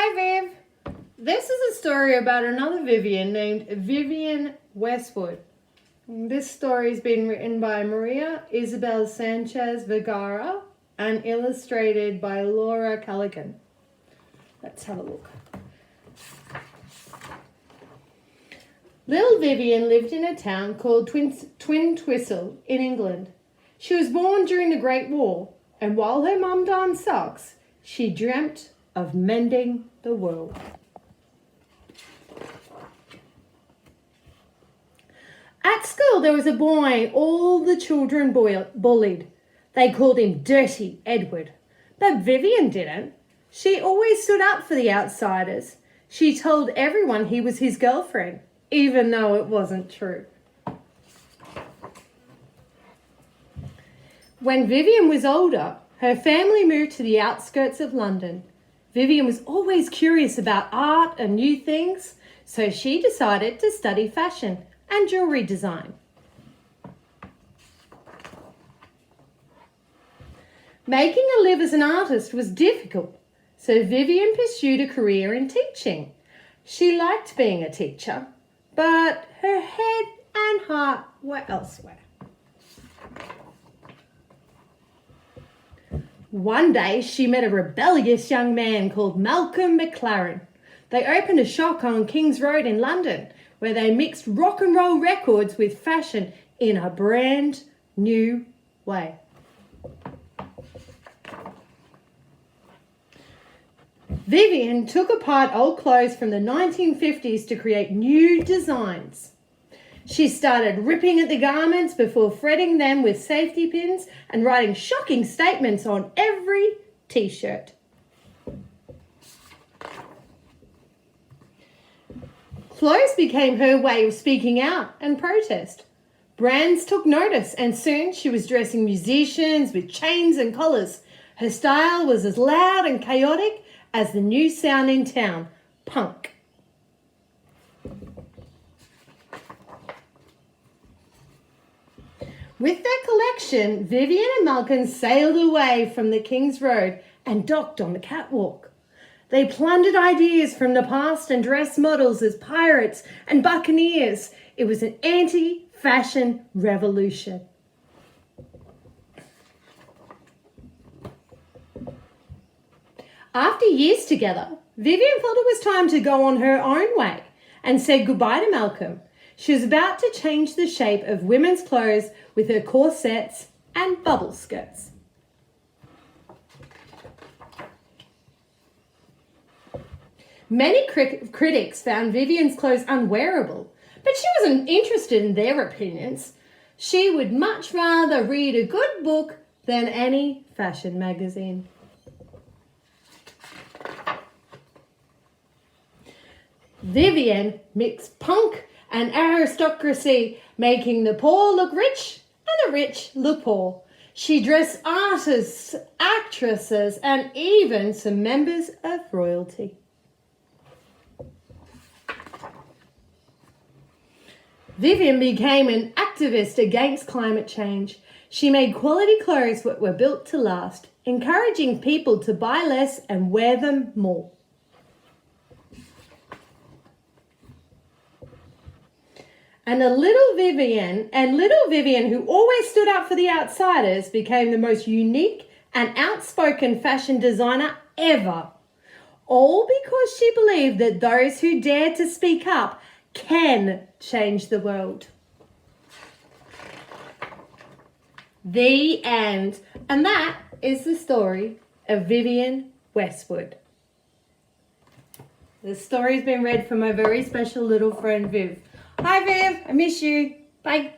Hi Viv. This is a story about another Vivienne named Vivienne Westwood. This story has been written by Maria Isabel Sanchez Vegara and illustrated by Laura Callaghan. Let's have a look. Little Vivienne lived in a town called Twin Twistle in England. She was born during the Great War, and while her mum darned socks, she dreamt of mending the world. At school, there was a boy all the children bullied. They called him Dirty Edward. But Vivienne didn't. She always stood up for the outsiders. She told everyone he was his girlfriend, even though it wasn't true. When Vivienne was older, her family moved to the outskirts of London. Vivienne was always curious about art and new things, so she decided to study fashion and jewelry design. Making a live as an artist was difficult, so Vivienne pursued a career in teaching. She liked being a teacher, but her head and heart were elsewhere. One day, she met a rebellious young man called Malcolm McLaren. They opened a shop on King's Road in London, where they mixed rock and roll records with fashion in a brand new way. Vivienne took apart old clothes from the 1950s to create new designs. She started ripping at the garments before threading them with safety pins and writing shocking statements on every t-shirt. Clothes became her way of speaking out and protest. Brands took notice, and soon she was dressing musicians with chains and collars. Her style was as loud and chaotic as the new sound in town, punk. With their collection, Vivienne and Malcolm sailed away from the King's Road and docked on the catwalk. They plundered ideas from the past and dressed models as pirates and buccaneers. It was an anti-fashion revolution. After years together, Vivienne thought it was time to go on her own way and said goodbye to Malcolm. She was about to change the shape of women's clothes with her corsets and bubble skirts. Many critics found Vivienne's clothes unwearable, but she wasn't interested in their opinions. She would much rather read a good book than any fashion magazine. Vivienne mixed punk and aristocracy, making the poor look rich and the rich look poor. She dressed artists, actresses, and even some members of royalty. Vivienne became an activist against climate change. She made quality clothes that were built to last, encouraging people to buy less and wear them more. And little Vivienne, who always stood up for the outsiders, became the most unique and outspoken fashion designer ever. All because she believed that those who dare to speak up can change the world. The end. And that is the story of Vivienne Westwood. The story's been read from my very special little friend Viv. Hi Viv, I miss you. Bye.